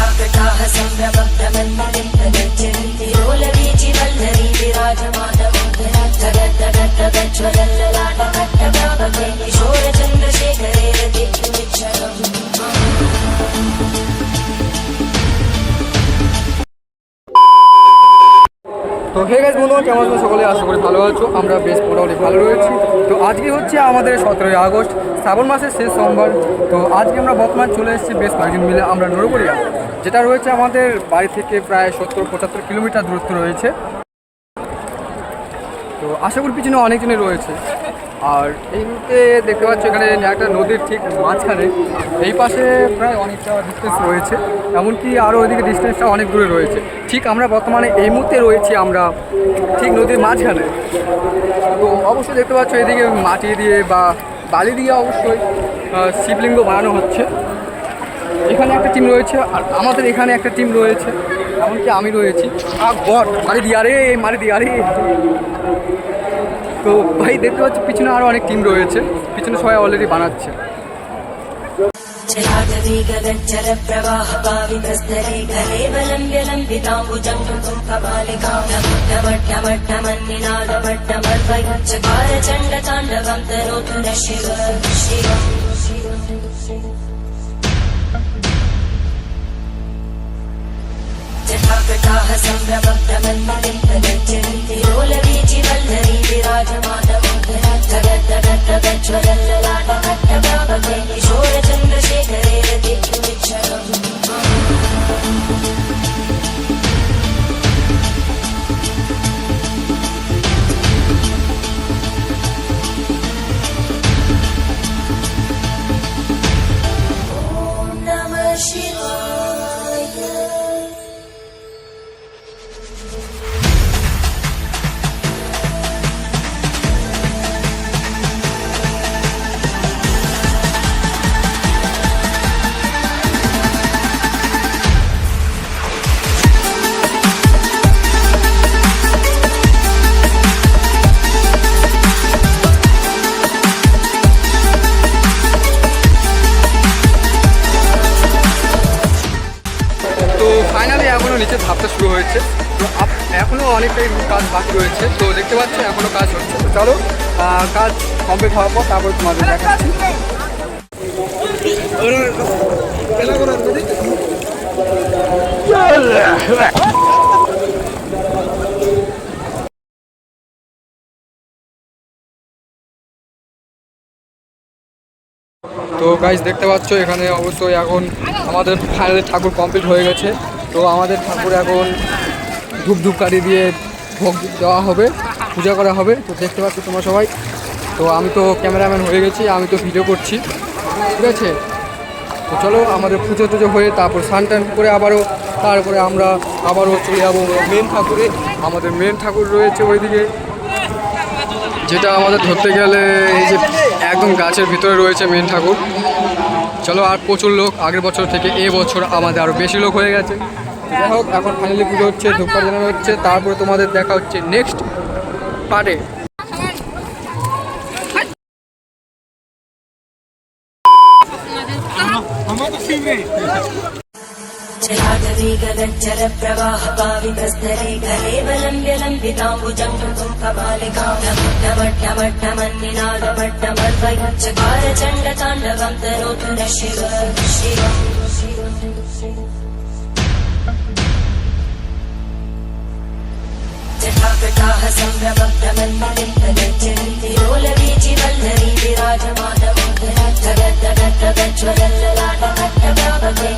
जटाकटाः सम्भ्रमभ्रमन्मलिन्दगज्जन्ति लोलवीचिवल्लरी विराजमानमोदरद्धगद्धगद्धगज्ज्वलल्ललाटकट्टभावके किशोरचन्द्रशेखरे रतिर्मिच्छरम्। তো hey guys বন্ধুরা, কেমন আছো সকলে? আশা করি ভালো আছো। আমরা বেশ মোটামুটি ভালো রয়েছি। তো আজকে হচ্ছে আমাদের 17ই আগস্ট, শ্রাবণ মাসের শেষ সোমবার। তো আজকে আমরা বর্তমান চলে এসেছি বেশ কয়েকজন মিলে আমরা নরবরিয়া, যেটা রয়েছে আমাদের বাড়ি থেকে প্রায় 70-75 কিলোমিটার দূরত্ব রয়েছে। তো আশা করি পিছনে অনেকজনই রয়েছে। আর এই মুহূর্তে দেখতে পাচ্ছ এখানে একটা নদীর ঠিক মাঝখানে এই পাশে প্রায় অনেকটা ডিস্টেন্স রয়েছে, এমনকি আরও ওইদিকে ডিস্টেন্সটা অনেক দূরে রয়েছে। ঠিক আমরা বর্তমানে এই মুহূর্তে রয়েছি আমরা ঠিক নদীর মাঝখানে। তো অবশ্যই দেখতে পাচ্ছ এদিকে মাটি দিয়ে বা বালি দিয়ে অবশ্যই শিবলিঙ্গ বানানো হচ্ছে। এখানে একটা টিম রয়েছে আর আমাদের এখানে একটা টিম রয়েছে, এমনকি আমি রয়েছি। গড মারি দিয়ে আরে তো ভাই দেখতে পাচ্ছি পিছনে আরও অনেক টিম রয়েছে, পিছনে সবাই অলরেডি বানাচ্ছে। जलागवीगगज्जलप्रवाहपावितस्तरे गलेवलम्ब्यलम्बिताम्बुजङ्घृतुं कपालिकामट्टमट्टमट्टमर्वैचकारचण्डताण्डवं तनोतु न शिव शिव। जटाकटाः सम्भ्रमभ्रमन्मलिन्दगज्जन्ति लोलवीचिवल्लरी विराजमानमोदरद्धगद्धगद्धगज्ज्वलल्ललाटकट्टभावके किशोरचन्द्रशेखरे रतिर्मिच्छरम्। ॐ नमः शिवाय। তো ফাইনালি এখনও নিচে ধাপটা শুরু হয়েছে। তো এখনও অনেকটাই কাজ বাকি রয়েছে। তো দেখতে পাচ্ছি এখনও কাজ হচ্ছে। তো চলো কাজ কমপ্লিট হওয়ার পর তারপর তোমাদের দেখাচ্ছি। তো গাইস দেখতে পাচ্ছ এখানে অবশ্যই এখন আমাদের ফাইনালি ঠাকুর কমপ্লিট হয়ে গেছে। তো আমাদের ঠাকুর এখন ধূপকাঠি দিয়ে ভোগ দেওয়া হবে, পূজা করা হবে। তো দেখতে পাচ্ছ তোমরা সবাই। তো আমি তো ক্যামেরাম্যান হয়ে গেছি, আমি তো ভিডিও করছি, ঠিক আছে। তো চলো আমাদের পুজো টুজো হয়ে তারপর স্নান টান করে তারপরে আমরা আবারও চলে যাবো মেন ঠাকুরে। আমাদের মেন ঠাকুর রয়েছে ওইদিকে, যেটা আমাদের ধরতে গেলে এই যে একদম গাছের ভিতরে রয়েছে মেন ঠাকুর। চলো, আর প্রচুর লোক আগের বছর থেকে এবছর আমাদের আরও বেশি লোক হয়ে গেছে। যাই হোক, এখন ফাইনালি পুজো হচ্ছে, ধূপকাঠি জানানো হচ্ছে, তারপরে তোমাদের দেখা হচ্ছে নেক্সট পার্টে। जलागवीगगज्जलप्रवाहपावितस्तरे गलेवलम्ब्यलम्बिताम्बुजङ्घृतुं कपालिकामट्टमट्टमट्टमर्वैचकारचण्डताण्डवं तनोतु न शिव शिव। जटाकटाः सम्भ्रमभ्रमन्मलिन्दगज्जन्ति लोलवीचिवल्लरी विराजमानमोदरद्धगद्धगद्धगज्ज्वलल्ललाटकट्टभावके